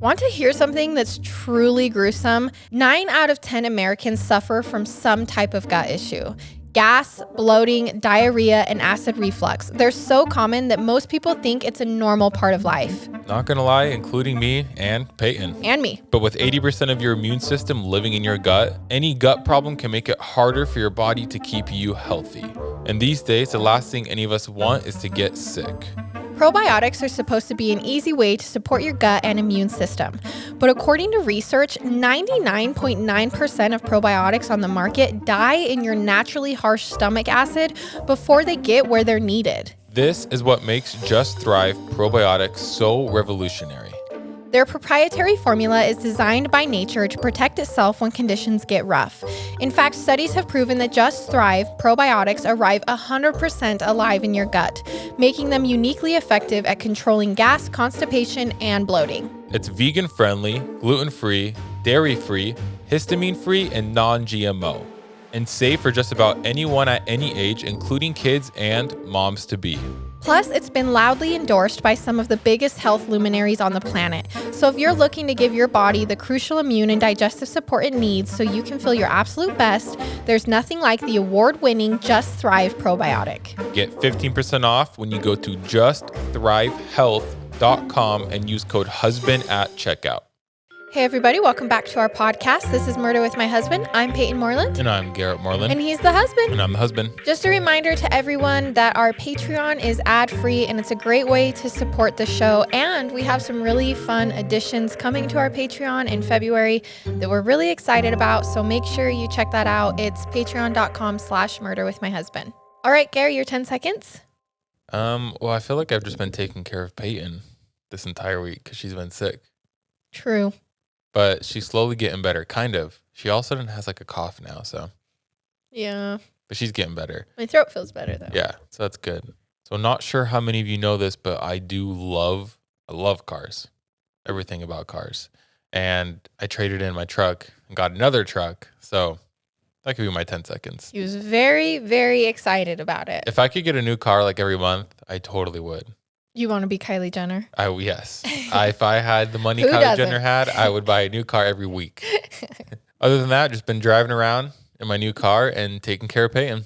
Want to hear something that's truly gruesome? 9 out of 10 Americans suffer from some type of gut issue. Gas, bloating, diarrhea, and acid reflux. They're so common that most people think it's a normal part of life. Not gonna lie, including me and Payton. And me. But with 80% of your immune system living in your gut, any gut problem can make it harder for your body to keep you healthy. And these days, the last thing any of us want is to get sick. Probiotics are supposed to be an easy way to support your gut and immune system. But according to research, 99.9% of probiotics on the market die in your naturally harsh stomach acid before they get where they're needed. This is what makes Just Thrive probiotics so revolutionary. Their proprietary formula is designed by nature to protect itself when conditions get rough. In fact, studies have proven that Just Thrive probiotics arrive 100% alive in your gut, making them uniquely effective at controlling gas, constipation, and bloating. It's vegan-friendly, gluten-free, dairy-free, histamine-free, and non-GMO, and safe for just about anyone at any age, including kids and moms-to-be. Plus, it's been loudly endorsed by some of the biggest health luminaries on the planet. So if you're looking to give your body the crucial immune and digestive support it needs so you can feel your absolute best, there's nothing like the award-winning Just Thrive probiotic. Get 15% off when you go to justthrivehealth.com and use code HUSBAND at checkout. Hey everybody, welcome back to our podcast. This is Murder with My Husband. I'm Payton Moreland. And I'm Garrett Moreland. And he's the husband. And I'm the husband. Just a reminder to everyone that our Patreon is ad-free and it's a great way to support the show. And we have some really fun additions coming to our Patreon in February that we're really excited about. So make sure you check that out. It's patreon.com/murderwithmyhusband. All right, Gary, your 10 seconds. Well, I feel like I've just been taking care of Payton this entire week because she's been sick. True. But she's slowly getting better, kind of. She all of a sudden has like a cough now, so. Yeah. But she's getting better. My throat feels better though. Yeah, so that's good. So I'm not sure how many of you know this, but I love cars. Everything about cars. And I traded in my truck and got another truck. So that could be my 10 seconds. He was very, very excited about it. If I could get a new car like every month, I totally would. You want to be Kylie Jenner? Yes. If I had the money Who Kylie doesn't? Jenner had, I would buy a new car every week. Other than that, just been driving around in my new car and taking care of Payton.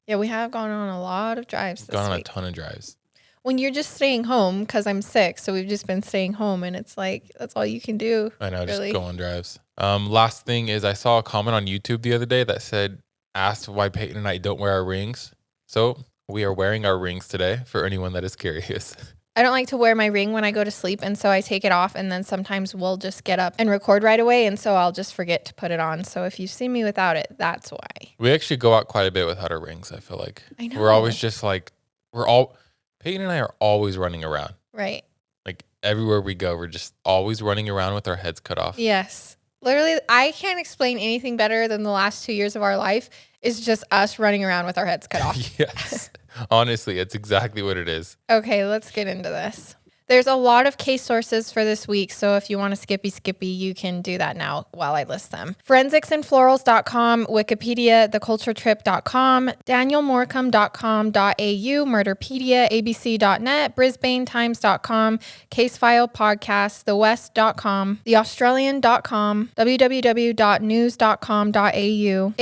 Yeah, we have gone on a lot of drives this Gone on week. a ton of drives. When you're just staying home, because I'm sick, so we've just been staying home, and it's like, that's all you can do. I know, really. just go on drives. Last thing is I saw a comment on YouTube the other day that asked why Payton and I don't wear our rings. So we are wearing our rings today for anyone that is curious. I don't like to wear my ring when I go to sleep, and so I take it off, and then sometimes we'll just get up and record right away, and so I'll just forget to put it on. So if you see me without it, that's why. We actually go out quite a bit without our rings, I feel like. I know. We're always just like, Payton and I are always running around. Right. Like everywhere we go, we're just always running around with our heads cut off. Yes. Literally, I can't explain anything better than the last 2 years of our life. It's just us running around with our heads cut off. Yes. Honestly, it's exactly what it is. Okay, let's get into this. There's a lot of case sources for this week, so if you want to skippy, you can do that now while I list them. Forensicsandflorals.com, Wikipedia, theculturetrip.com, danielmorcombe.com.au, Murderpedia, abc.net, brisbanetimes.com, Casefile Podcast, thewest.com, theaustralian.com, www.news.com.au,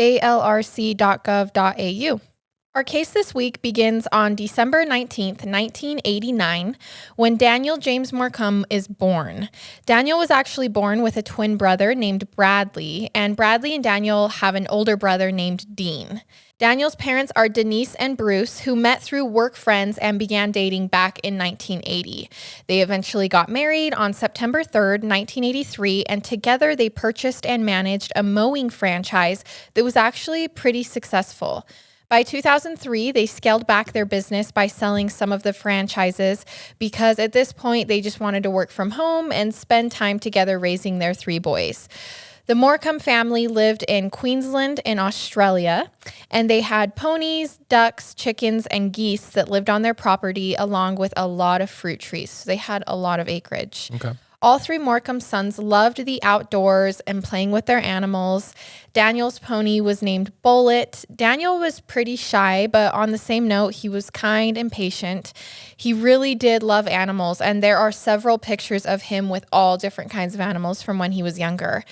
alrc.gov.au. Our case this week begins on December 19th, 1989, when Daniel James Morcombe is born. Daniel was actually born with a twin brother named Bradley, and Bradley and Daniel have an older brother named Dean. Daniel's parents are Denise and Bruce, who met through work friends and began dating back in 1980. They eventually got married on September 3rd, 1983, and together they purchased and managed a mowing franchise that was actually pretty successful. By 2003, they scaled back their business by selling some of the franchises because at this point, they just wanted to work from home and spend time together raising their 3 boys. The Morcombe family lived in Queensland in Australia, and they had ponies, ducks, chickens, and geese that lived on their property along with a lot of fruit trees. So they had a lot of acreage. Okay. All 3 Morcombe sons loved the outdoors and playing with their animals. Daniel's pony was named Bullet. Daniel was pretty shy, but on the same note, he was kind and patient. He really did love animals, and there are several pictures of him with all different kinds of animals from when he was younger.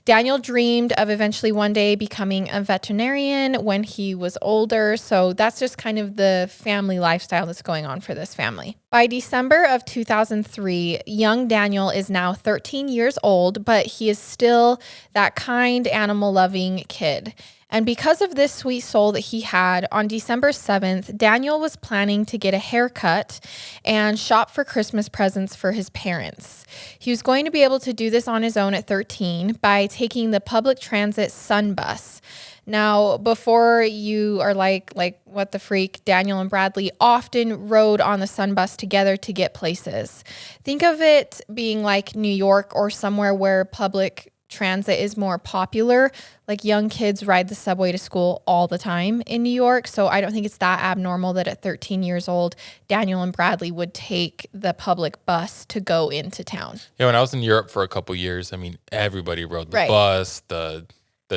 Daniel dreamed of eventually one day becoming a veterinarian when he was older, so that's just kind of the family lifestyle that's going on for this family. By December of 2003, young Daniel is now 13 years old, but he is still that kind, animal-loving kid. And because of this sweet soul that he had, on December 7th, Daniel was planning to get a haircut and shop for Christmas presents for his parents. He was going to be able to do this on his own at 13 by taking the public transit Sun Bus. Now, before you are like, what the freak, Daniel and Bradley often rode on the Sun Bus together to get places. Think of it being like New York or somewhere where public transit is more popular. Like young kids ride the subway to school all the time in New York. So I don't think it's that abnormal that at 13 years old, Daniel and Bradley would take the public bus to go into town. Yeah, when I was in Europe for a couple years, I mean, everybody rode the bus, the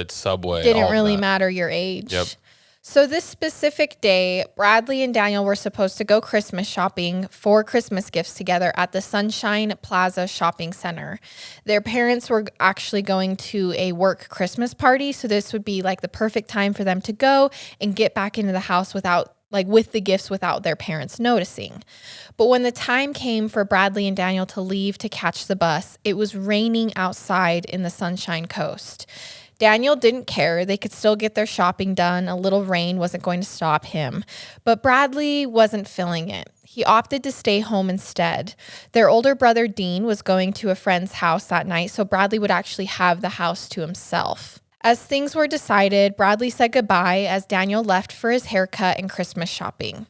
subway. Didn't really matter your age. Yep. So this specific day, Bradley and Daniel were supposed to go Christmas shopping for Christmas gifts together at the Sunshine Plaza Shopping Center. Their parents were actually going to a work Christmas party, so this would be like the perfect time for them to go and get back into the house with the gifts without their parents noticing. But when the time came for Bradley and Daniel to leave to catch the bus, it was raining outside in the Sunshine Coast. Daniel didn't care. They could still get their shopping done. A little rain wasn't going to stop him. But Bradley wasn't feeling it. He opted to stay home instead. Their older brother, Dean, was going to a friend's house that night, so Bradley would actually have the house to himself. As things were decided, Bradley said goodbye as Daniel left for his haircut and Christmas shopping.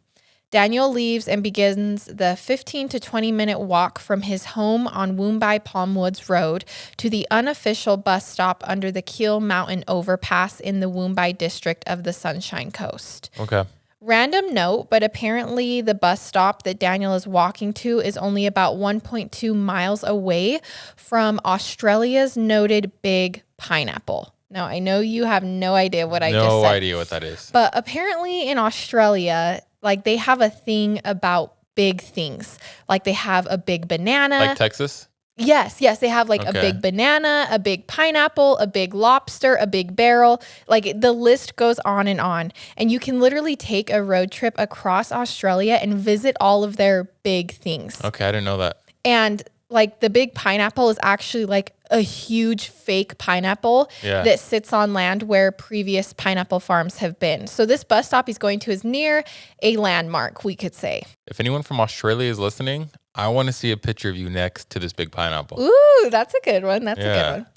Daniel leaves and begins the 15 to 20 minute walk from his home on Woombye Palm Woods Road to the unofficial bus stop under the Keel Mountain overpass in the Woombye district of the Sunshine Coast. Okay. Random note, but apparently the bus stop that Daniel is walking to is only about 1.2 miles away from Australia's noted big pineapple. Now, I know you have no idea what I just said. No idea what that is. But apparently in Australia, they have a thing about big things. Like they have a big banana. Like Texas? Yes. They have a big banana, a big pineapple, a big lobster, a big barrel. The list goes on. And you can literally take a road trip across Australia and visit all of their big things. Okay, I didn't know that. And the big pineapple is actually a huge fake pineapple that sits on land where previous pineapple farms have been. So this bus stop he's going to is near a landmark, we could say. If anyone from Australia is listening, I want to see a picture of you next to this big pineapple. Ooh, that's a good one. A good one.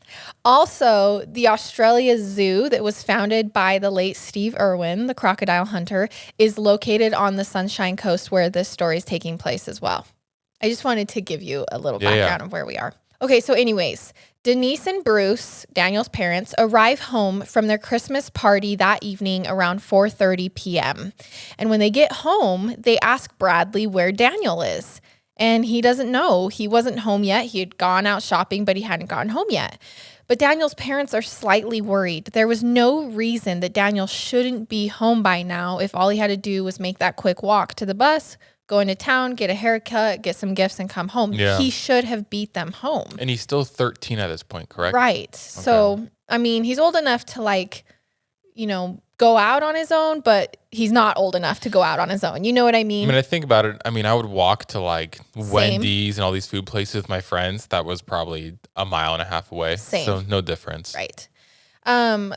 Also, the Australia Zoo that was founded by the late Steve Irwin, the crocodile hunter, is located on the Sunshine Coast where this story is taking place as well. I just wanted to give you a little background of where we are. Okay, so anyways, Denise and Bruce, Daniel's parents, arrive home from their Christmas party that evening around 4:30 p.m. And when they get home, they ask Bradley where Daniel is. And he doesn't know. He wasn't home yet. He had gone out shopping, but he hadn't gotten home yet. But Daniel's parents are slightly worried. There was no reason that Daniel shouldn't be home by now if all he had to do was make that quick walk to the bus, go into town, get a haircut, get some gifts, and come home. Yeah. He should have beat them home. And he's still 13 at this point, correct? Right. Okay. So, I mean, he's old enough to go out on his own, but he's not old enough to go out on his own. You know what I mean? I mean, I think about it. I mean, I would walk to Wendy's and all these food places with my friends. That was probably a mile and a half away. Same. So no difference. Right.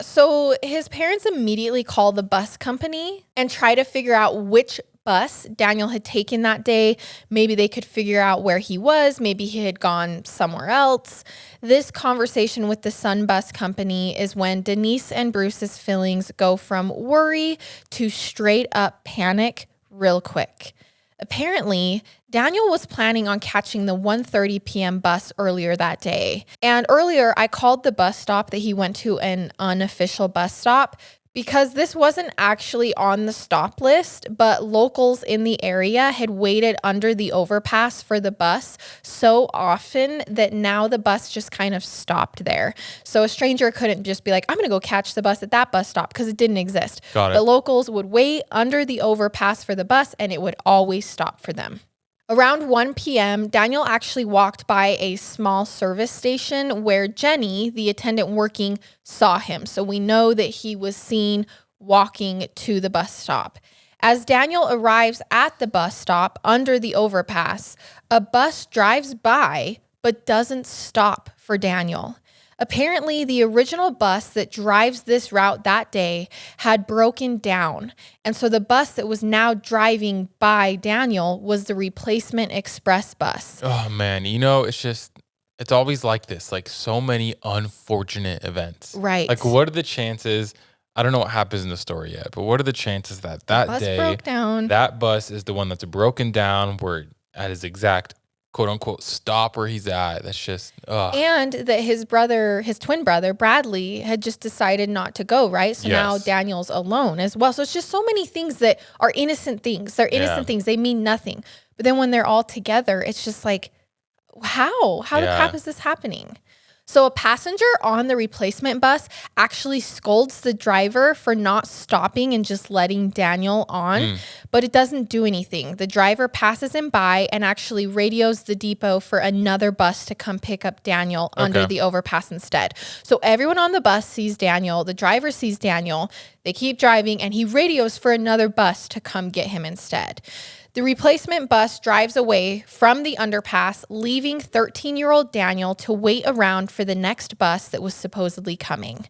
So his parents immediately call the bus company and try to figure out which bus Daniel had taken that day. Maybe they could figure out where he was. Maybe he had gone somewhere else. This conversation with the Sun Bus Company is when Denise and Bruce's feelings go from worry to straight up panic real quick. Apparently, Daniel was planning on catching the 1:30 p.m. bus earlier that day. And earlier, I called the bus stop that he went to an unofficial bus stop Because this wasn't actually on the stop list, but locals in the area had waited under the overpass for the bus so often that now the bus just kind of stopped there. So a stranger couldn't just be like, I'm going to go catch the bus at that bus stop, because it didn't exist. Got it. But locals would wait under the overpass for the bus, and it would always stop for them. Around 1 p.m., Daniel actually walked by a small service station where Jenny, the attendant working, saw him. So we know that he was seen walking to the bus stop. As Daniel arrives at the bus stop under the overpass, a bus drives by but doesn't stop for Daniel. Apparently, the original bus that drives this route that day had broken down. And so the bus that was now driving by Daniel was the replacement express bus. Oh, man. It's always like this, like so many unfortunate events. Right. Like, what are the chances? I don't know what happens in the story yet, but what are the chances that bus day broke down. That bus is the one that's broken down, where at his exact quote unquote stop where he's at? That's just and that his twin brother Bradley had just decided not to go, right? So now Daniel's alone as well. So it's just so many things that are innocent things. They're innocent things. They mean nothing. But then when they're all together, it's just like, how the crap is this happening? So a passenger on the replacement bus actually scolds the driver for not stopping and just letting Daniel on, but it doesn't do anything. The driver passes him by and actually radios the depot for another bus to come pick up Daniel under the overpass instead. So everyone on the bus sees Daniel. The driver sees Daniel. They keep driving, and he radios for another bus to come get him instead. The replacement bus drives away from the underpass, leaving 13-year-old Daniel to wait around for the next bus that was supposedly coming.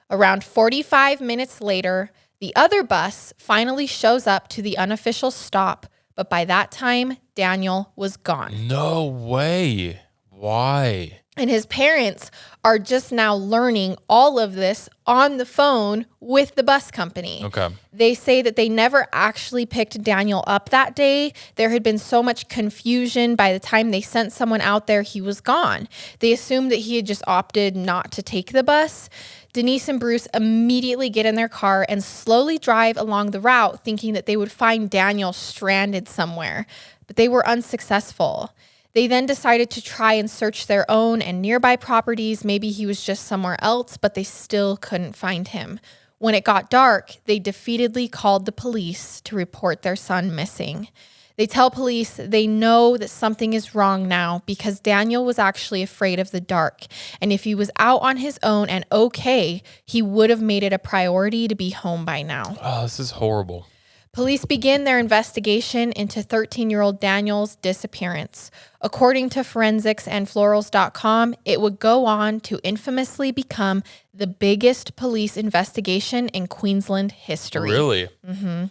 Around 45 minutes later, the other bus finally shows up to the unofficial stop, but by that time, Daniel was gone. No way. Why? And his parents are just now learning all of this on the phone with the bus company. Okay. They say that they never actually picked Daniel up that day. There had been so much confusion. By the time they sent someone out there, he was gone. They assumed that he had just opted not to take the bus. Denise and Bruce immediately get in their car and slowly drive along the route, thinking that they would find Daniel stranded somewhere. But they were unsuccessful. They then decided to try and search their own and nearby properties. Maybe he was just somewhere else, but they still couldn't find him. When it got dark, they defeatedly called the police to report their son missing. They tell police they know that something is wrong now because Daniel was actually afraid of the dark. And if he was out on his own and okay, he would have made it a priority to be home by now. Oh, this is horrible. Police begin their investigation into 13-year-old Daniel's disappearance. According to forensics and florals.com, it would go on to infamously become the biggest police investigation in Queensland history. Really? Mm-hmm.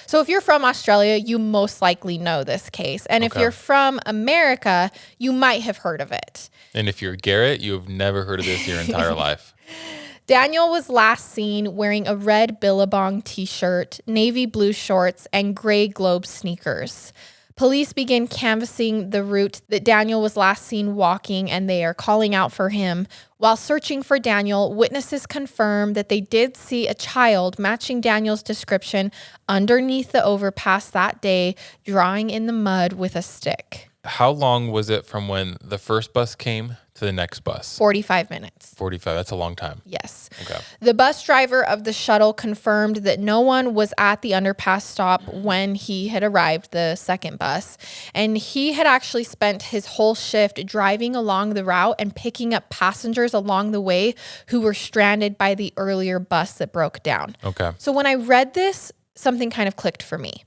So if you're from Australia, you most likely know this case. And if you're from America, you might have heard of it. And if you're Garrett, you have never heard of this your entire life. Daniel was last seen wearing a red Billabong t-shirt, navy blue shorts, and gray Globe sneakers. Police begin canvassing the route that Daniel was last seen walking, and they are calling out for him. While searching for Daniel, witnesses confirm that they did see a child matching Daniel's description underneath the overpass that day, drawing in the mud with a stick. How long was it from when the first bus came to the next bus? 45 minutes. 45. That's a long time. Yes. Okay. The bus driver of the shuttle confirmed that no one was at the underpass stop when he had arrived, the second bus. And he had actually spent his whole shift driving along the route and picking up passengers along the way who were stranded by the earlier bus that broke down. Okay. So when I read this, something kind of clicked for me.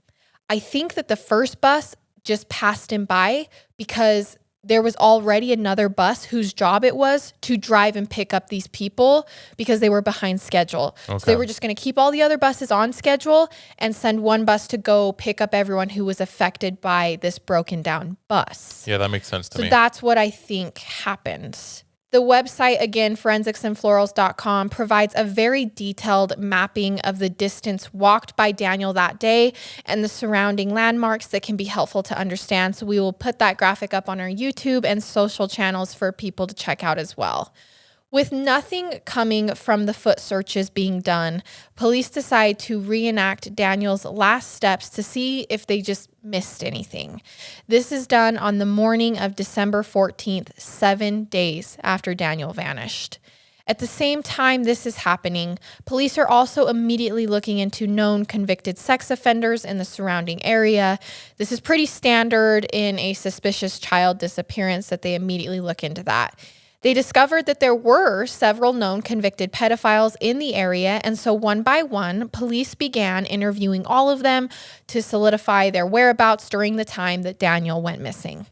I think that the first bus just passed him by because there was already another bus whose job it was to drive and pick up these people because they were behind schedule. Okay. So they were just going to keep all the other buses on schedule and send one bus to go pick up everyone who was affected by this broken down bus. Yeah, that makes sense to me. So that's what I think happened. The website, again, forensicsandflorals.com, provides a very detailed mapping of the distance walked by Daniel that day and the surrounding landmarks that can be helpful to understand. So we will put that graphic up on our YouTube and social channels for people to check out as well. With nothing coming from the foot searches being done, police decide to reenact Daniel's last steps to see if they just missed anything. This is done on the morning of December 14th, 7 days after Daniel vanished. At the same time this is happening, police are also immediately looking into known convicted sex offenders in the surrounding area. This is pretty standard in a suspicious child disappearance that they immediately look into that. They discovered that there were several known convicted pedophiles in the area, and so one by one, police began interviewing all of them to solidify their whereabouts during the time that Daniel went missing.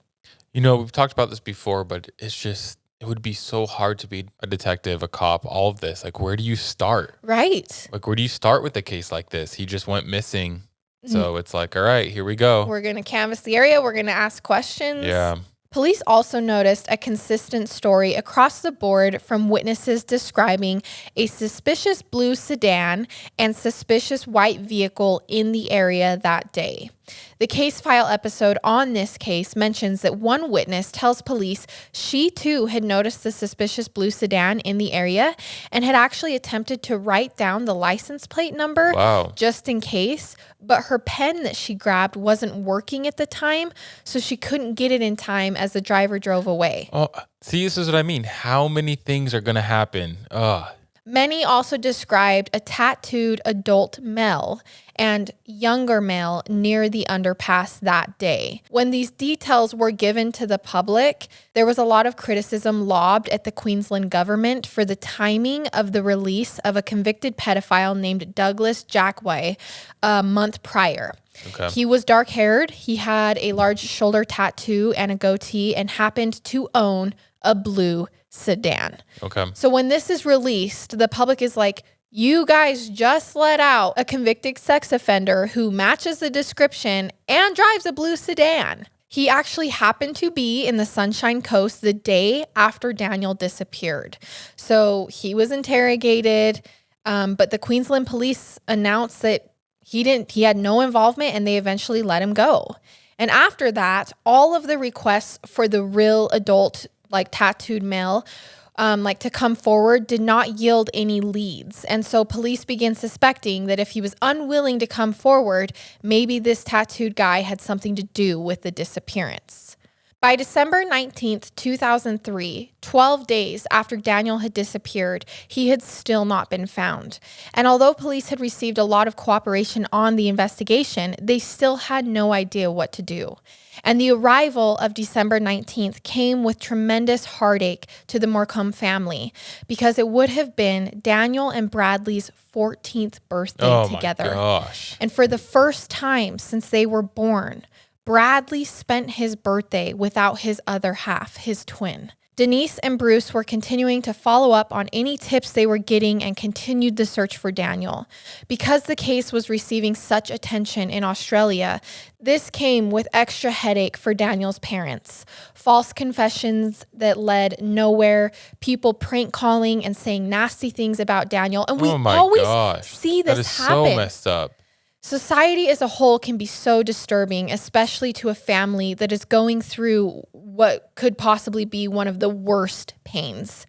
You know, we've talked about this before, but it's just, it would be so hard to be a detective, a cop, all of this. Like, where do you start? Right. Like, where do you start with a case like this? He just went missing. So it's like, all right, here we go. We're going to canvass the area. We're going to ask questions. Yeah. Police also noticed a consistent story across the board from witnesses describing a suspicious blue sedan and suspicious white vehicle in the area that day. The case file episode on this case mentions that one witness tells police she too had noticed the suspicious blue sedan in the area and had actually attempted to write down the license plate number just in case, but her pen that she grabbed wasn't working at the time, so she couldn't get it in time as the driver drove away. Oh, see, this is what I mean. How many things are going to happen? Many also described a tattooed adult male and younger male near the underpass that day. When these details were given to the public, there was a lot of criticism lobbed at the Queensland government for the timing of the release of a convicted pedophile named Douglas Jackway a month prior. Okay. He was dark-haired, he had a large shoulder tattoo and a goatee, and happened to own a blue sedan. Okay. So when this is released, the public is like, you guys just let out a convicted sex offender who matches the description and drives a blue sedan. He actually happened to be in the Sunshine Coast the day after Daniel disappeared. So he was interrogated, but the Queensland police announced that he had no involvement, and they eventually let him go. And after that, all of the requests for the real adult, like tattooed male, to come forward did not yield any leads. And so police began suspecting that if he was unwilling to come forward, maybe this tattooed guy had something to do with the disappearance. By December 19th, 2003, 12 days after Daniel had disappeared, he had still not been found. And although police had received a lot of cooperation on the investigation, they still had no idea what to do. And the arrival of December 19th came with tremendous heartache to the Morcombe family because it would have been Daniel and Bradley's 14th birthday together. Oh my gosh. And for the first time since they were born, Bradley spent his birthday without his other half, his twin. Denise and Bruce were continuing to follow up on any tips they were getting and continued the search for Daniel. Because the case was receiving such attention in Australia, this came with extra headache for Daniel's parents. False confessions that led nowhere, people prank calling and saying nasty things about Daniel. And we always see this happen. That is so messed up. Society as a whole can be so disturbing, especially to a family that is going through what could possibly be one of the worst pains.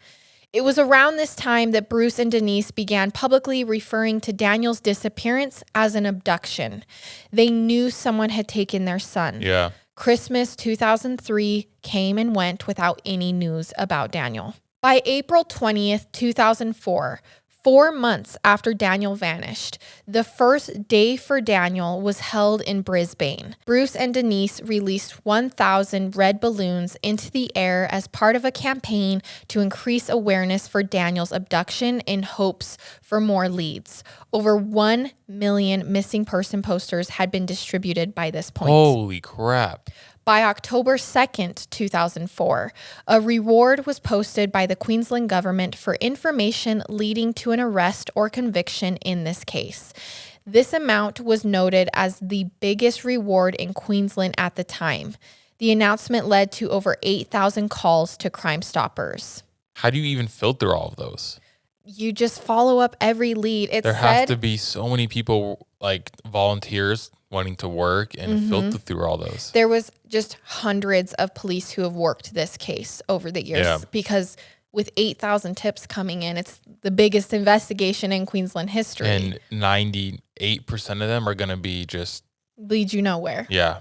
It was around this time that Bruce and Denise began publicly referring to Daniel's disappearance as an abduction. They knew someone had taken their son. Yeah. Christmas 2003 came and went without any news about Daniel. By April 20th, 2004, 4 months after Daniel vanished, the first day for Daniel was held in Brisbane. Bruce and Denise released 1,000 red balloons into the air as part of a campaign to increase awareness for Daniel's abduction in hopes for more leads. Over 1 million missing person posters had been distributed by this point. Holy crap. By October 2nd, 2004, a reward was posted by the Queensland government for information leading to an arrest or conviction in this case. This amount was noted as the biggest reward in Queensland at the time. The announcement led to over 8,000 calls to Crime Stoppers. How do you even filter all of those? You just follow up every lead. There has to be so many people, like volunteers, wanting to work and filter through all those. There was just hundreds of police who have worked this case over the years because with 8,000 tips coming in. It's the biggest investigation in Queensland history. And 98% of them are going to be just... lead you nowhere. Yeah.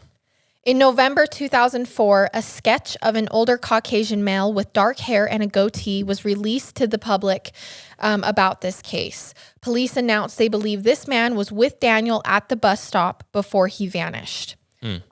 In November 2004, a sketch of an older Caucasian male with dark hair and a goatee was released to the public about this case. Police announced they believe this man was with Daniel at the bus stop before he vanished.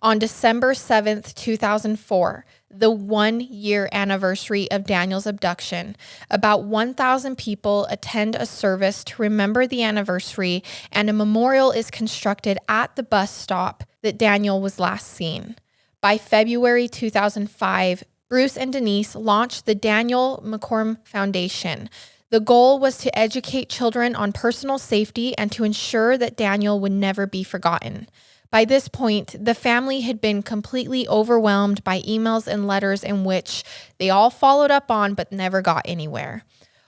On December 7th, 2004, the 1-year anniversary of Daniel's abduction, about 1,000 people attend a service to remember the anniversary, and a memorial is constructed at the bus stop that Daniel was last seen. By February 2005, Bruce and Denise launched the Daniel Morcombe Foundation. The goal was to educate children on personal safety and to ensure that Daniel would never be forgotten. By this point, the family had been completely overwhelmed by emails and letters in which they all followed up on but never got anywhere.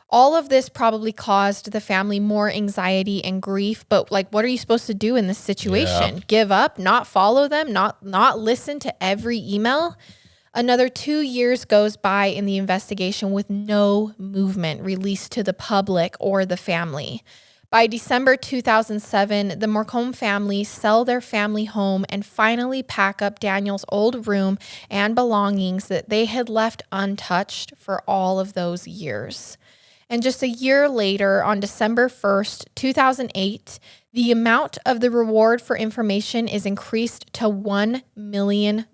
All of this probably caused the family more anxiety and grief, but like, what are you supposed to do in this situation? Yeah. Give up, not follow them, not listen to every email? Another 2 years goes by in the investigation with no movement released to the public or the family. By December 2007, the Morcombe family sell their family home and finally pack up Daniel's old room and belongings that they had left untouched for all of those years. And just a year later, on December 1st, 2008, the amount of the reward for information is increased to $1 million.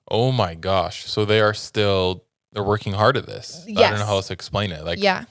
Oh my gosh. So they're working hard at this. Yes. I don't know how else to explain it. Yeah.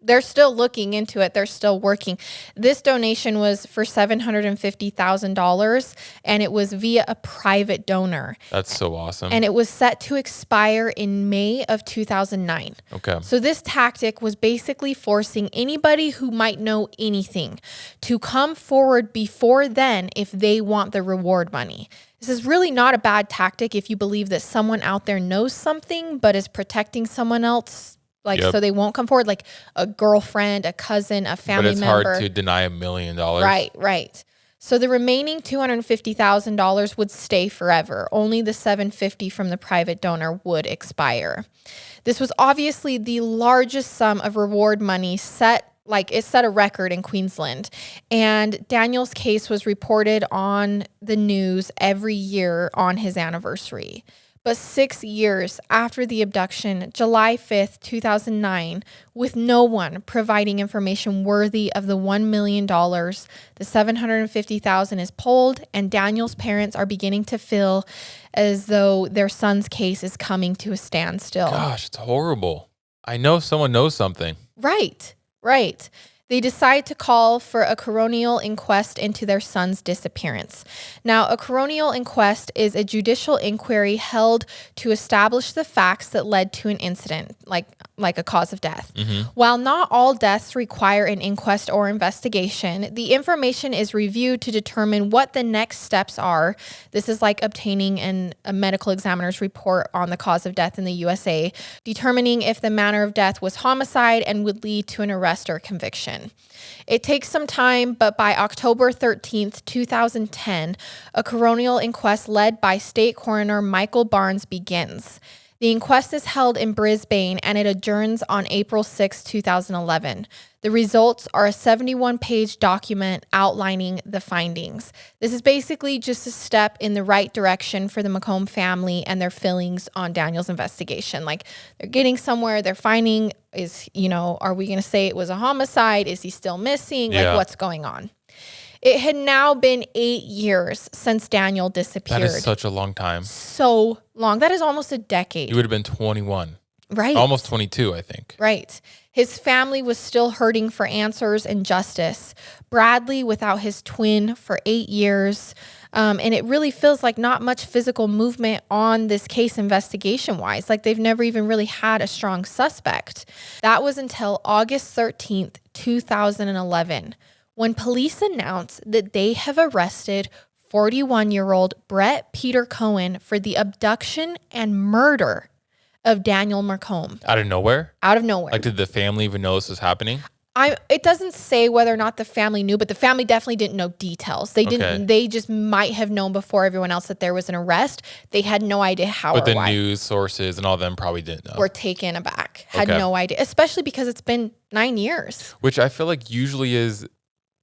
They're still looking into it. They're still working. This donation was for $750,000, and it was via a private donor. That's so awesome. And it was set to expire in May of 2009. Okay. So this tactic was basically forcing anybody who might know anything to come forward before then if they want the reward money. This is really not a bad tactic if you believe that someone out there knows something but is protecting someone else. So they won't come forward, like a girlfriend, a cousin, a family member. But it's hard to deny $1 million. Right. So the remaining $250,000 would stay forever. Only the $750,000 from the private donor would expire. This was obviously the largest sum of reward money it set a record in Queensland. And Daniel's case was reported on the news every year on his anniversary. But 6 years after the abduction, July 5th, 2009, with no one providing information worthy of the $1 million, the $750,000 is pulled, and Daniel's parents are beginning to feel as though their son's case is coming to a standstill. Gosh, it's horrible. I know someone knows something. Right. They decide to call for a coronial inquest into their son's disappearance. Now, a coronial inquest is a judicial inquiry held to establish the facts that led to an incident, like a cause of death. Mm-hmm. While not all deaths require an inquest or investigation, the information is reviewed to determine what the next steps are. This is like obtaining a medical examiner's report on the cause of death in the USA, determining if the manner of death was homicide and would lead to an arrest or conviction. It takes some time, but by October 13th, 2010, a coronial inquest led by State Coroner Michael Barnes begins. The inquest is held in Brisbane and it adjourns on April 6, 2011. The results are a 71-page document outlining the findings. This is basically just a step in the right direction for the Morcombe family and their feelings on Daniel's investigation. Like, they're getting somewhere, they're finding, are we going to say it was a homicide? Is he still missing? Yeah. What's going on? It had now been 8 years since Daniel disappeared. That is such a long time. So long. That is almost a decade. He would have been 21. Right. Almost 22, I think. Right. His family was still hurting for answers and justice. Bradley without his twin for 8 years. And it really feels like not much physical movement on this case investigation-wise. Like, they've never even really had a strong suspect. That was until August 13th, 2011. When police announced that they have arrested 41-year-old Brett Peter Cowan for the abduction and murder of Daniel Morcombe. Out of nowhere? Out of nowhere. Like, did the family even know this was happening? It doesn't say whether or not the family knew, but the family definitely didn't know details. They didn't. Okay. They just might have known before everyone else that there was an arrest. They had no idea how But or the why. news sources and all them probably didn't know. Were taken aback. Had Okay. no idea, especially because it's been 9 years. Which I feel like usually is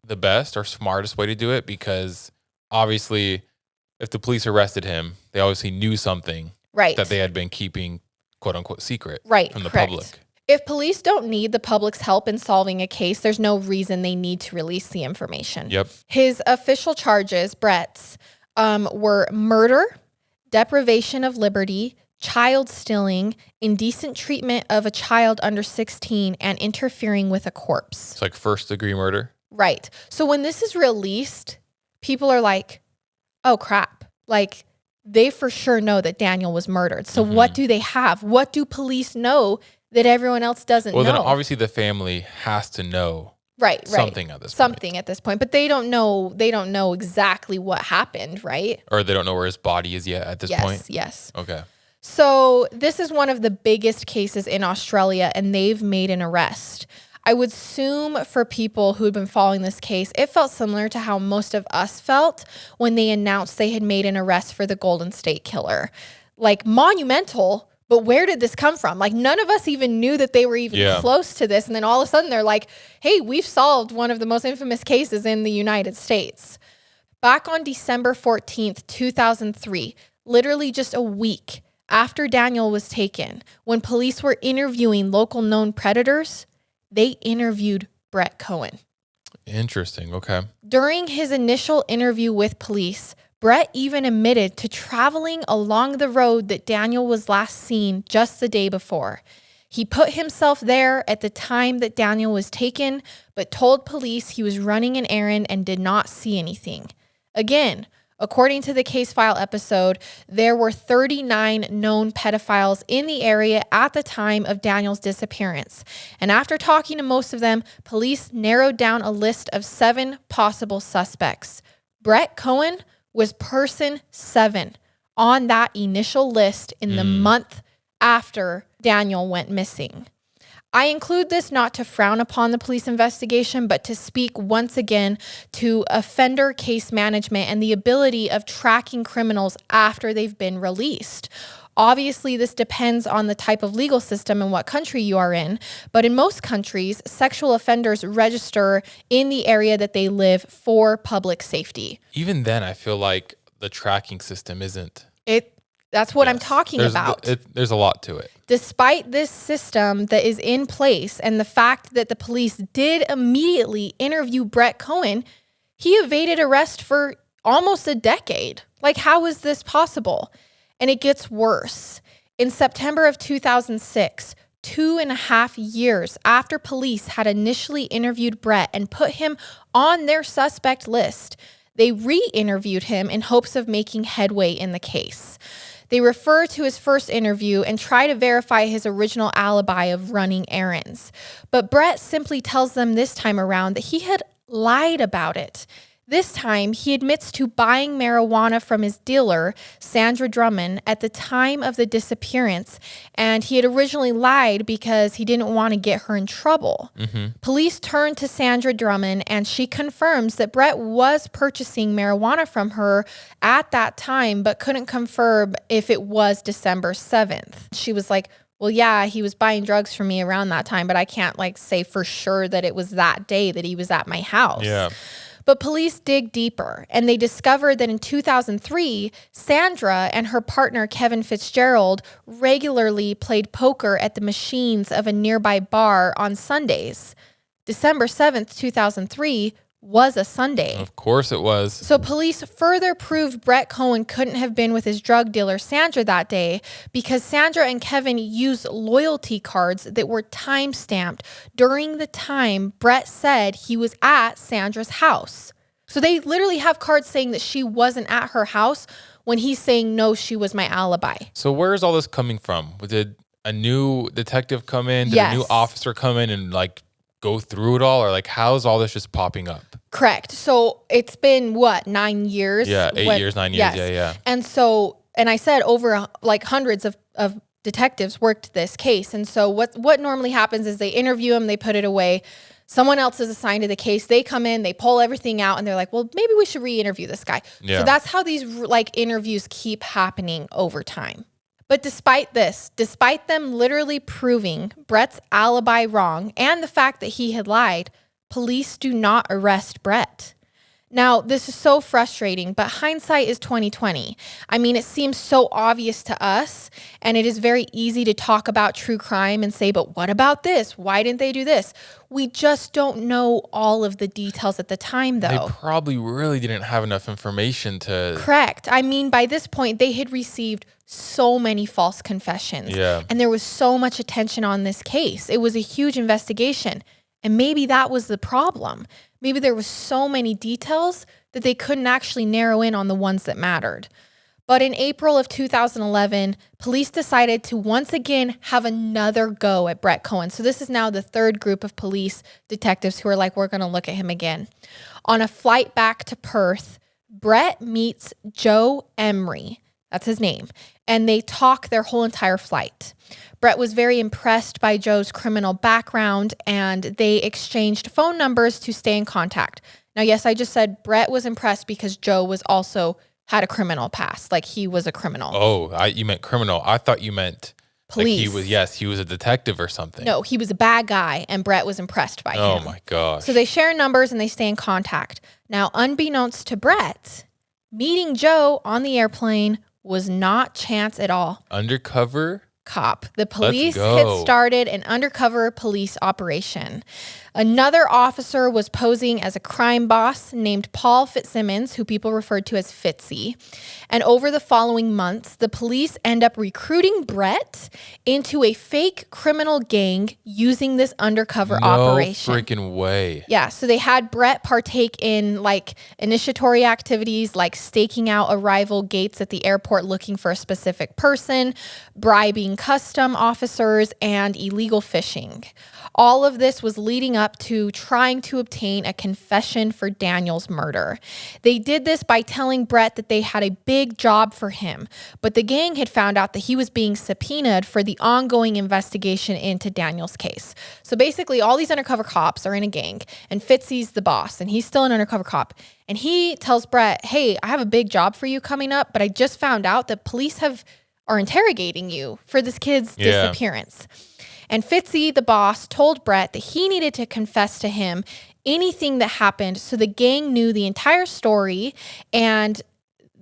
the best or smartest way to do it, because obviously if the police arrested him, they obviously knew something Right. that they had been keeping quote unquote secret Right. from the Correct. public. If police don't need the public's help in solving a case, there's no reason they need to release the information. Yep. His official charges, Brett's, were murder, deprivation of liberty, child stealing, indecent treatment of a child under 16, and interfering with a corpse. It's like first degree murder. Right. So when this is released, people are like, oh crap. Like, they for sure know that Daniel was murdered. So what do they have? What do police know that everyone else doesn't know? Well, then obviously the family has to know something at this point. Something at this point. But they don't know exactly what happened, right? Or they don't know where his body is yet at this point? Yes. Okay. So this is one of the biggest cases in Australia, and they've made an arrest. I would assume for people who had been following this case, it felt similar to how most of us felt when they announced they had made an arrest for the Golden State Killer. Like, monumental, but where did this come from? Like, none of us even knew that they were even close to this. And then all of a sudden they're like, hey, we've solved one of the most infamous cases in the United States. Back on December 14th, 2003, literally just a week after Daniel was taken, when police were interviewing local known predators, they interviewed Brett Cowan. Interesting. Okay. During his initial interview with police, Brett even admitted to traveling along the road that Daniel was last seen just the day before. He put himself there at the time that Daniel was taken, but told police he was running an errand and did not see anything. Again, according to the case file episode, there were 39 known pedophiles in the area at the time of Daniel's disappearance. And after talking to most of them, police narrowed down a list of 7 possible suspects. Brett Cowan was person 7 on that initial list in the month after Daniel went missing. I include this not to frown upon the police investigation, but to speak once again to offender case management and the ability of tracking criminals after they've been released. Obviously, this depends on the type of legal system and what country you are in, but in most countries, sexual offenders register in the area that they live for public safety. Even then, I feel like the tracking system isn't. That's what I'm talking about. There's a lot to it. Despite this system that is in place and the fact that the police did immediately interview Brett Cowan, he evaded arrest for almost a decade. Like, how is this possible? And it gets worse. In September of 2006, 2.5 years after police had initially interviewed Brett and put him on their suspect list, they re-interviewed him in hopes of making headway in the case. They refer to his first interview and try to verify his original alibi of running errands. But Brett simply tells them this time around that he had lied about it. This time, he admits to buying marijuana from his dealer, Sandra Drummond, at the time of the disappearance, and he had originally lied because he didn't want to get her in trouble. Police turn to Sandra Drummond, and she confirms that Brett was purchasing marijuana from her at that time, but couldn't confirm if it was December 7th. She was like, well, yeah, he was buying drugs from me around that time, but I can't say for sure that it was that day that he was at my house. Yeah. But police dig deeper, and they discovered that in 2003, Sandra and her partner, Kevin Fitzgerald, regularly played poker at the machines of a nearby bar on Sundays. December 7th, 2003 was a Sunday. Of course it was. So police further proved Brett Cowan couldn't have been with his drug dealer, Sandra, that day because Sandra and Kevin used loyalty cards that were time-stamped during the time Brett said he was at Sandra's house. So they literally have cards saying that she wasn't at her house when he's saying, no, she was my alibi. So where is all this coming from? Did a new detective come in? Did Yes. a new officer come in and go through it all? Or how's all this just popping up? Correct. So it's been 9 years? Yeah, 8 years, 9 years. Yes. Yeah. And so, and I said over hundreds of detectives worked this case. And so what normally happens is they interview him, they put it away. Someone else is assigned to the case. They come in, they pull everything out, and they're like, well, maybe we should re-interview this guy. Yeah. So that's how these like interviews keep happening over time. But despite this, despite them literally proving Brett's alibi wrong and the fact that he had lied, police do not arrest Brett. Now, this is so frustrating, but hindsight is 2020. I mean, it seems so obvious to us, and it is very easy to talk about true crime and say, but what about this? Why didn't they do this? We just don't know all of the details at the time, though. They probably really didn't have enough information to... Correct. I mean, by this point, they had received so many false confessions. Yeah. And there was so much attention on this case. It was a huge investigation. And maybe that was the problem. Maybe there was so many details that they couldn't actually narrow in on the ones that mattered. But in April of 2011, police decided to once again have another go at Brett Cowan. So this is now the third group of police detectives who are like, we're going to look at him again. On a flight back to Perth, Brett meets Joe Emery. That's his name. And they talk their whole entire flight. Brett was very impressed by Joe's criminal background, and they exchanged phone numbers to stay in contact. Now, yes, I just said Brett was impressed because Joe was also had a criminal past. Like, he was a criminal. Oh, you meant criminal. I thought you meant police. Like he was a detective or something. No, he was a bad guy, and Brett was impressed by him. Oh my gosh. So they share numbers and they stay in contact. Now, unbeknownst to Brett, meeting Joe on the airplane was not chance at all. Undercover cop. The police had started an undercover police operation. Another officer was posing as a crime boss named Paul Fitzsimmons, who people referred to as Fitzy. And over the following months, the police end up recruiting Brett into a fake criminal gang using this undercover operation. No freaking way. Yeah, so they had Brett partake in like initiatory activities like staking out arrival gates at the airport looking for a specific person, bribing custom officers, and illegal fishing. All of this was leading up to trying to obtain a confession for Daniel's murder. They did this by telling Brett that they had a big job for him, but the gang had found out that he was being subpoenaed for the ongoing investigation into Daniel's case. So basically, all these undercover cops are in a gang, and Fitzy's the boss, and he's still an undercover cop. And he tells Brett, hey, I have a big job for you coming up, but I just found out that police are interrogating you for this kid's disappearance. And Fitzy, the boss, told Brett that he needed to confess to him anything that happened so the gang knew the entire story and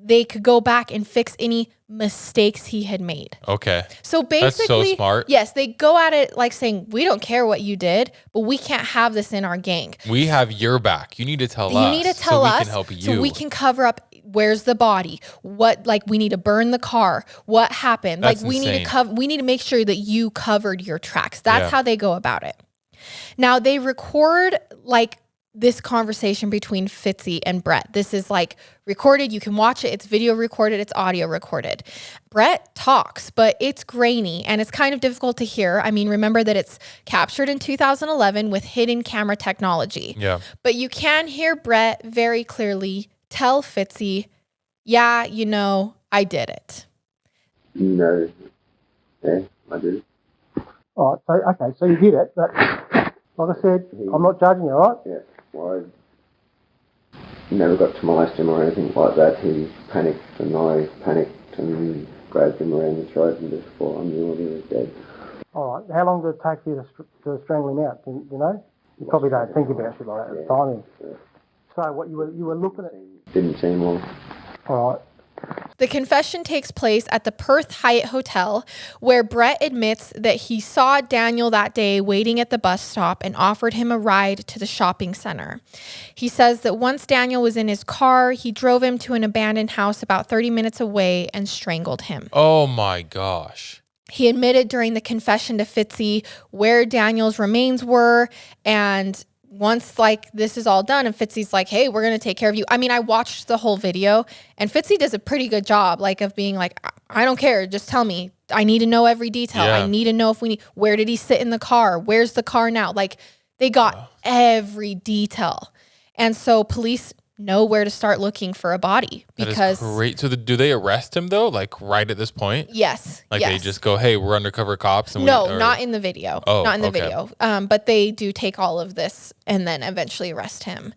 they could go back and fix any mistakes he had made. Okay. So basically, that's so smart. Yes, they go at it like saying, we don't care what you did, but we can't have this in our gang. We have your back. You need to tell us. You need to tell us so we can help you. So we can cover up where's the body, what, like we need to burn the car, what happened. That's like we insane. need to cover, we need to make sure that you covered your tracks. That's how they go about it. Now they record like this conversation between Fitzy and Brett. This is like recorded. You can watch it. It's video recorded. It's audio recorded. Brett talks, but it's grainy and it's kind of difficult to hear. I mean, remember that it's captured in 2011 with hidden camera technology. Yeah. But you can hear Brett very clearly tell Fitzy, yeah, you know, I did it. You know, yeah, I did. All right, so you did it, but like I said, I'm not judging you, all right? Yeah, well, I never got to molest him or anything like that. He panicked and I panicked and grabbed him around the throat and just thought I knew he was dead. All right, how long did it take for you to strangle him out, you know? You probably don't think about shit like that at the time. Yeah. So what, you were looking at... Didn't seem long. All right. The confession takes place at the Perth Hyatt Hotel, where Brett admits that he saw Daniel that day waiting at the bus stop and offered him a ride to the shopping center. He says that once Daniel was in his car, he drove him to an abandoned house about 30 minutes away and strangled him. Oh my gosh. He admitted during the confession to Fitzy where Daniel's remains were, and once like this is all done and Fitzy's like, hey, we're going to take care of you. I mean, I watched the whole video and Fitzy does a pretty good job like of being like, I don't care. Just tell me. I need to know every detail. Yeah. I need to know where did he sit in the car? Where's the car now? Like they got every detail. And so police know where to start looking for a body because that is great. So do they arrest him though? Like right at this point? yes, Like yes. they just go, "Hey, we're undercover cops." And not in the video. Oh, not in the okay. video. But they do take all of this and then eventually arrest him.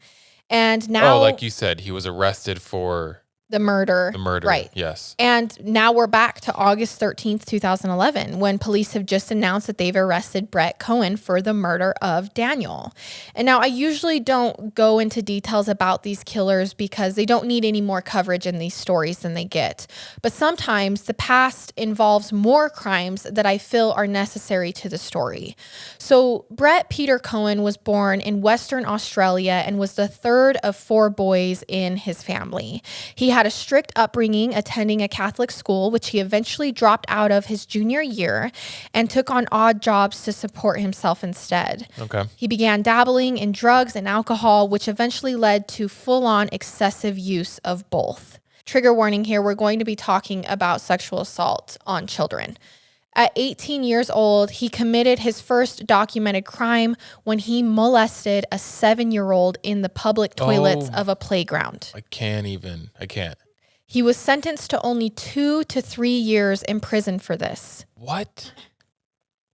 And now, like you said, he was arrested for the murder. Right. Yes. And now we're back to August 13th, 2011, when police have just announced that they've arrested Brett Cowan for the murder of Daniel. And now I usually don't go into details about these killers because they don't need any more coverage in these stories than they get. But sometimes the past involves more crimes that I feel are necessary to the story. So Brett Peter Cowan was born in Western Australia and was the third of 4 boys in his family. He had a strict upbringing attending a Catholic school, which he eventually dropped out of his junior year and took on odd jobs to support himself instead. Okay. He began dabbling in drugs and alcohol, which eventually led to full-on excessive use of both. Trigger warning here, we're going to be talking about sexual assault on children. At 18 years old, he committed his first documented crime when he molested a 7-year-old in the public toilets of a playground. I can't. He was sentenced to only 2 to 3 years in prison for this. What?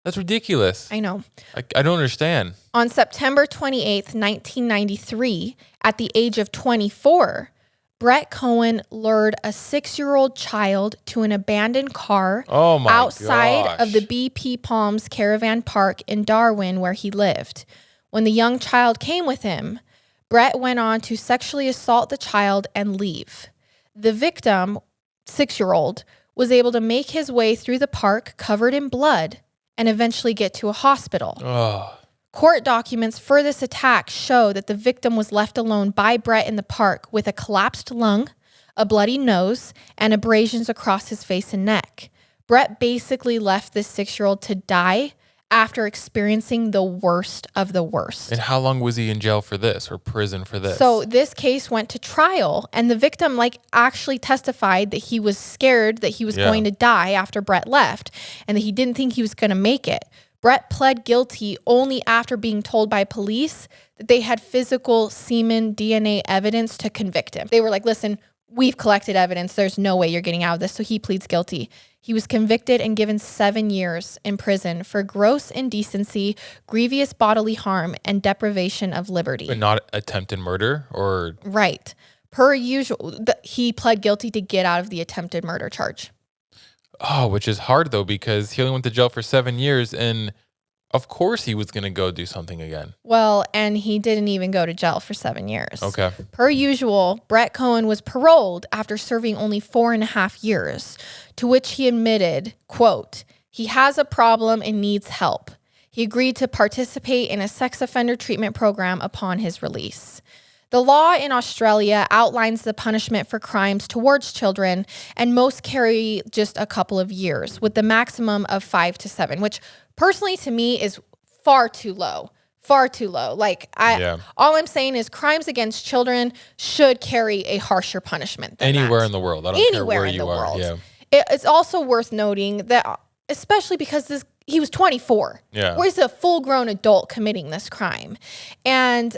That's ridiculous. I know. I don't understand. On September 28th, 1993, at the age of 24, Brett Cowan lured a 6-year-old child to an abandoned car outside of the BP Palms Caravan Park in Darwin where he lived. When the young child came with him, Brett went on to sexually assault the child and leave. The victim, 6-year-old, was able to make his way through the park covered in blood and eventually get to a hospital. Oh. Court documents for this attack show that the victim was left alone by Brett in the park with a collapsed lung, a bloody nose, and abrasions across his face and neck. Brett basically left this 6-year-old to die after experiencing the worst of the worst. And how long was he in jail for this or prison for this? So this case went to trial, and the victim actually testified that he was scared that he was going to die after Brett left and that he didn't think he was going to make it. Brett pled guilty only after being told by police that they had physical semen DNA evidence to convict him. They were like, listen, we've collected evidence. There's no way you're getting out of this. So he pleads guilty. He was convicted and given 7 years in prison for gross indecency, grievous bodily harm, and deprivation of liberty. But not attempted murder or? Right. Per usual, he pled guilty to get out of the attempted murder charge. Oh, which is hard though, because he only went to jail for 7 years and of course he was going to go do something again. Well, and he didn't even go to jail for 7 years. Okay. Per usual, Brett Cowan was paroled after serving only 4.5 years, to which he admitted, quote, he has a problem and needs help. He agreed to participate in a sex offender treatment program upon his release. The law in Australia outlines the punishment for crimes towards children, and most carry just a couple of years, with the maximum of 5 to 7, which personally to me is far too low. Far too low. All I'm saying is crimes against children should carry a harsher punishment than anywhere that. In the world. I don't care where you are. World. Yeah. It's also worth noting that, especially because he was 24. Yeah. Where's a full-grown adult committing this crime? And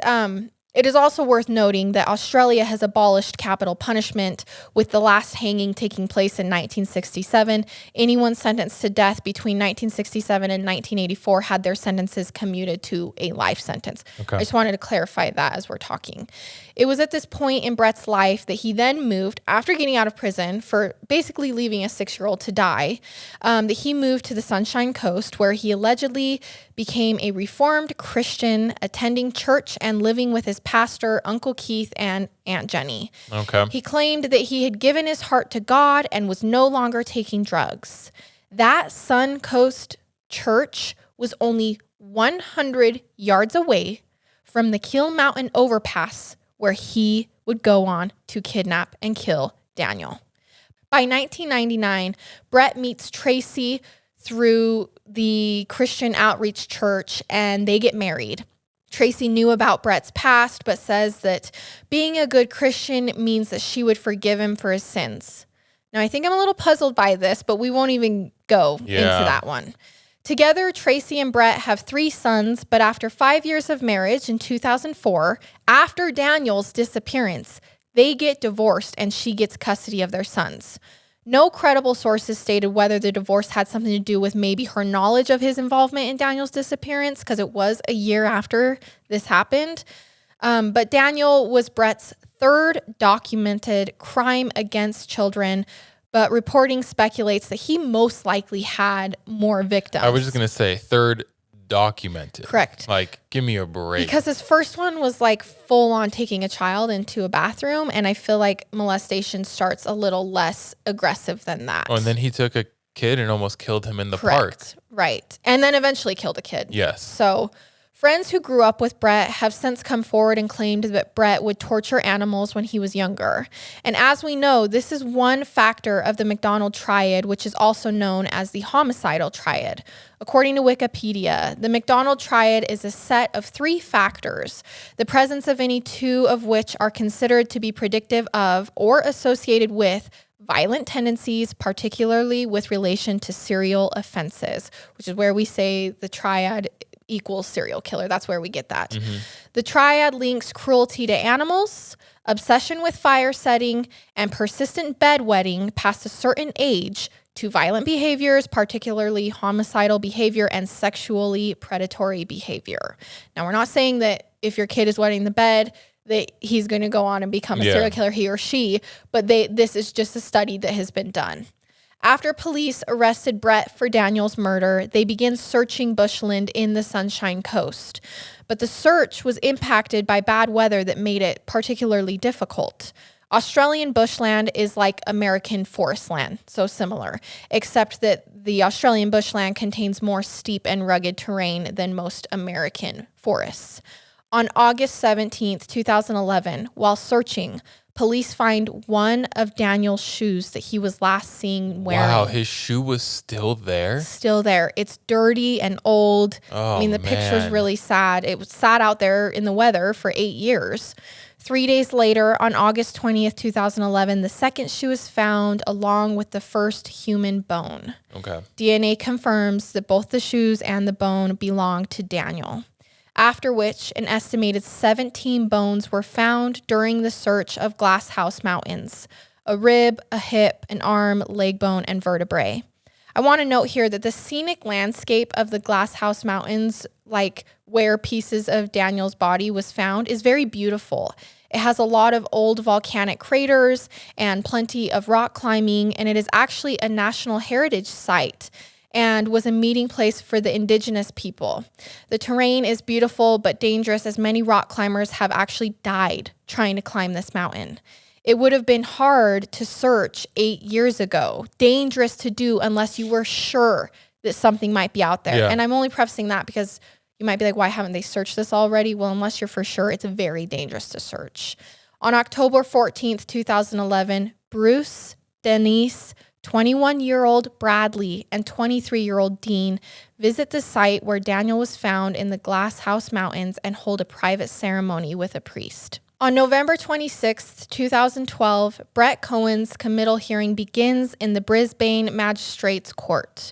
it is also worth noting that Australia has abolished capital punishment, with the last hanging taking place in 1967. Anyone sentenced to death between 1967 and 1984 had their sentences commuted to a life sentence. Okay. I just wanted to clarify that as we're talking. It was at this point in Brett's life that he then moved, after getting out of prison for basically leaving a 6-year-old to die, that he moved to the Sunshine Coast, where he allegedly became a Reformed Christian, attending church and living with his pastor, Uncle Keith, and Aunt Jenny. Okay. He claimed that he had given his heart to God and was no longer taking drugs. That Sun Coast church was only 100 yards away from the Keel Mountain overpass where he would go on to kidnap and kill Daniel. By 1999, Brett meets Tracy through the Christian Outreach Church, and they get married. Tracy knew about Brett's past, but says that being a good Christian means that she would forgive him for his sins. Now, I think I'm a little puzzled by this, but we won't even go into that one. Together, Tracy and Brett have 3 sons, but after 5 years of marriage in 2004, after Daniel's disappearance, they get divorced and she gets custody of their sons. No credible sources stated whether the divorce had something to do with maybe her knowledge of his involvement in Daniel's disappearance, because it was a year after this happened. But Daniel was Brett's 3rd documented crime against children, but reporting speculates that he most likely had more victims. I was just going to say 3rd documented. Correct. Like, give me a break. Because his first one was like full on taking a child into a bathroom. And I feel like molestation starts a little less aggressive than that. Oh, and then he took a kid and almost killed him in the Correct. park. Right. And then eventually killed a kid. Yes. So friends who grew up with Brett have since come forward and claimed that Brett would torture animals when he was younger. And as we know, this is one factor of the McDonald triad, which is also known as the homicidal triad. According to Wikipedia, the McDonald triad is a set of 3 factors, the presence of any 2 of which are considered to be predictive of or associated with violent tendencies, particularly with relation to serial offenses, which is where we say the triad equals serial killer. That's where we get that. Mm-hmm. The triad links cruelty to animals, obsession with fire setting, and persistent bedwetting past a certain age to violent behaviors, particularly homicidal behavior and sexually predatory behavior. Now, we're not saying that if your kid is wetting the bed, that he's going to go on and become a serial killer, he or she, but this is just a study that has been done. After police arrested Brett for Daniel's murder, they began searching bushland in the Sunshine Coast. But the search was impacted by bad weather that made it particularly difficult. Australian bushland is like American forest land, so similar, except that the Australian bushland contains more steep and rugged terrain than most American forests. On August 17th, 2011, while searching, police find one of Daniel's shoes that he was last seen wearing. Wow, his shoe was still there? Still there. It's dirty and old. Oh, I mean, the picture's really sad. It was sat out there in the weather for 8 years. 3 days later, on August 20th, 2011, the second shoe is found along with the first human bone. Okay. DNA confirms that both the shoes and the bone belong to Daniel. After which, an estimated 17 bones were found during the search of Glass House Mountains: a rib, a hip, an arm, leg bone, and vertebrae. I want to note here that the scenic landscape of the Glass House Mountains, like where pieces of Daniel's body was found, is very beautiful. It has a lot of old volcanic craters and plenty of rock climbing, and it is actually a National Heritage Site and was a meeting place for the indigenous people. The terrain is beautiful but dangerous, as many rock climbers have actually died trying to climb this mountain. It would have been hard to search 8 years ago, dangerous to do unless you were sure that something might be out there. Yeah. And I'm only prefacing that because you might be like, why haven't they searched this already? Well, unless you're for sure, it's very dangerous to search. On October 14th, 2011, Bruce, Denise, 21-year-old Bradley, and 23-year-old Dean visit the site where Daniel was found in the Glass House Mountains and hold a private ceremony with a priest. On November 26, 2012, Brett Cowan's committal hearing begins in the Brisbane Magistrates Court.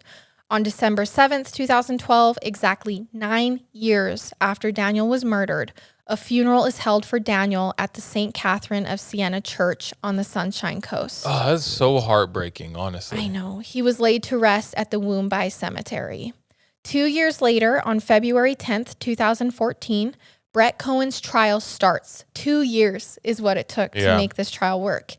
On December 7th, 2012, exactly 9 years after Daniel was murdered, a funeral is held for Daniel at the St. Catherine of Siena Church on the Sunshine Coast. Oh, that's so heartbreaking, honestly. I know. He was laid to rest at the Wondery Cemetery. 2 years later, on February 10th, 2014, Brett Cowan's trial starts. 2 years is what it took to make this trial work.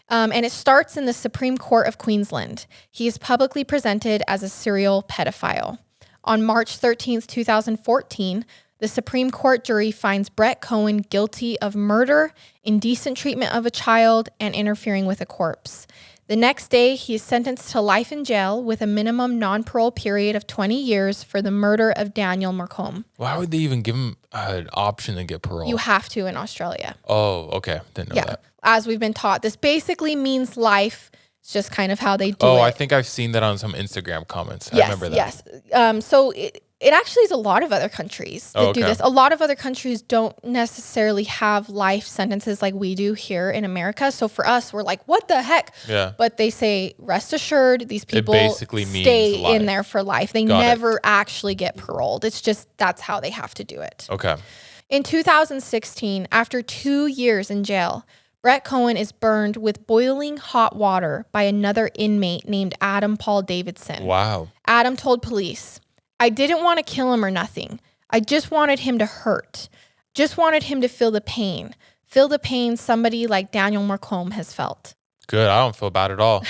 And it starts in the Supreme Court of Queensland. He is publicly presented as a serial pedophile. On March 13th, 2014, the Supreme Court jury finds Brett Cowan guilty of murder, indecent treatment of a child, and interfering with a corpse. The next day, he is sentenced to life in jail with a minimum non-parole period of 20 years for the murder of Daniel Morcombe. Why would they even give him an option to get parole? You have to in Australia. Oh, okay. Didn't know that. As we've been taught, this basically means life. It's just kind of how they do it. Oh, I think I've seen that on some Instagram comments. I remember that. Yes. So It actually is a lot of other countries that do okay. this. A lot of other countries don't necessarily have life sentences like we do here in America. So for us, we're like, what the heck? Yeah. But they say, rest assured, these people basically means stay life. in there for life. They Got it. never actually get paroled. It's just that's how they have to do it. Okay. In 2016, after 2 years in jail, Brett Cowan is burned with boiling hot water by another inmate named Adam Paul Davidson. Wow. Adam told police, I didn't want to kill him or nothing. I just wanted him to hurt. Just wanted him to feel the pain. Feel the pain somebody like Daniel Morcombe has felt. Good. I don't feel bad at all.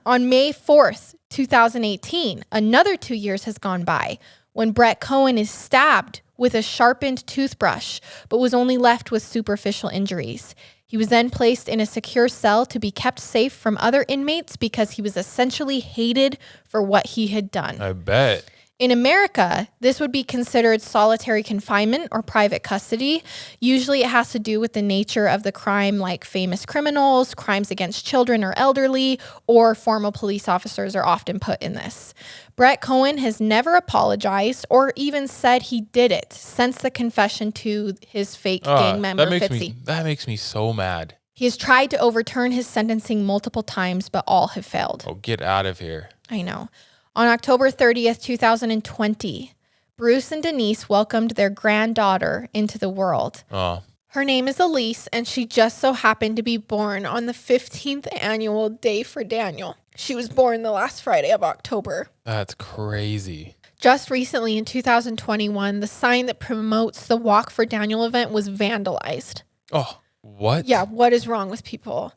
On May 4th, 2018, another 2 years has gone by when Brett Cowan is stabbed with a sharpened toothbrush, but was only left with superficial injuries. He was then placed in a secure cell to be kept safe from other inmates because he was essentially hated for what he had done. I bet. In America, this would be considered solitary confinement or private custody. Usually it has to do with the nature of the crime, like famous criminals, crimes against children or elderly, or former police officers are often put in this. Brett Cowan has never apologized or even said he did it since the confession to his fake gang member, Fitzy. That makes me so mad. He has tried to overturn his sentencing multiple times, but all have failed. Oh, get out of here. I know. On October 30th, 2020, Bruce and Denise welcomed their granddaughter into the world. Oh. Her name is Elise, and she just so happened to be born on the 15th annual Day for Daniel. She was born the last Friday of October. That's crazy. Just recently in 2021, the sign that promotes the Walk for Daniel event was vandalized. Oh, what? Yeah, what is wrong with people?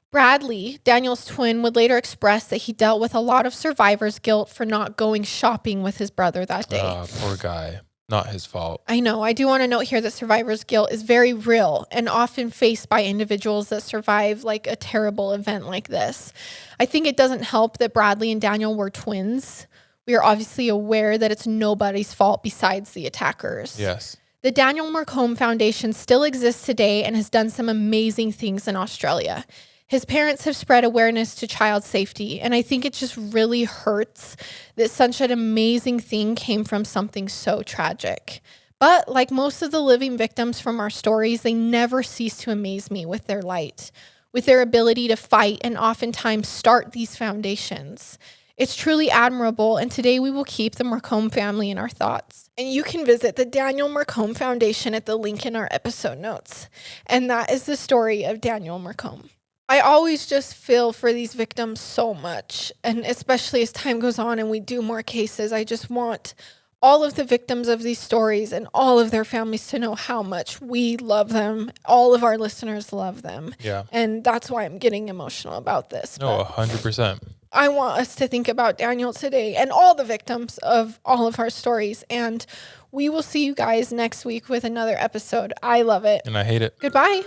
Bradley, Daniel's twin, would later express that he dealt with a lot of survivor's guilt for not going shopping with his brother that day. Poor guy. Not his fault. I know. I do want to note here that survivor's guilt is very real and often faced by individuals that survive like a terrible event like this. I think it doesn't help that Bradley and Daniel were twins. We are obviously aware that it's nobody's fault besides the attackers. Yes. The Daniel Morcombe Foundation still exists today and has done some amazing things in Australia. His parents have spread awareness to child safety, and I think it just really hurts that such an amazing thing came from something so tragic. But like most of the living victims from our stories, they never cease to amaze me with their light, with their ability to fight and oftentimes start these foundations. It's truly admirable, and today we will keep the Morcombe family in our thoughts. And you can visit the Daniel Morcombe Foundation at the link in our episode notes. And that is the story of Daniel Morcombe. I always just feel for these victims so much, and especially as time goes on and we do more cases, I just want all of the victims of these stories and all of their families to know how much we love them. All of our listeners love them. Yeah. And that's why I'm getting emotional about this. No, 100%. I want us to think about Daniel today and all the victims of all of our stories. And we will see you guys next week with another episode. I love it. And I hate it. Goodbye.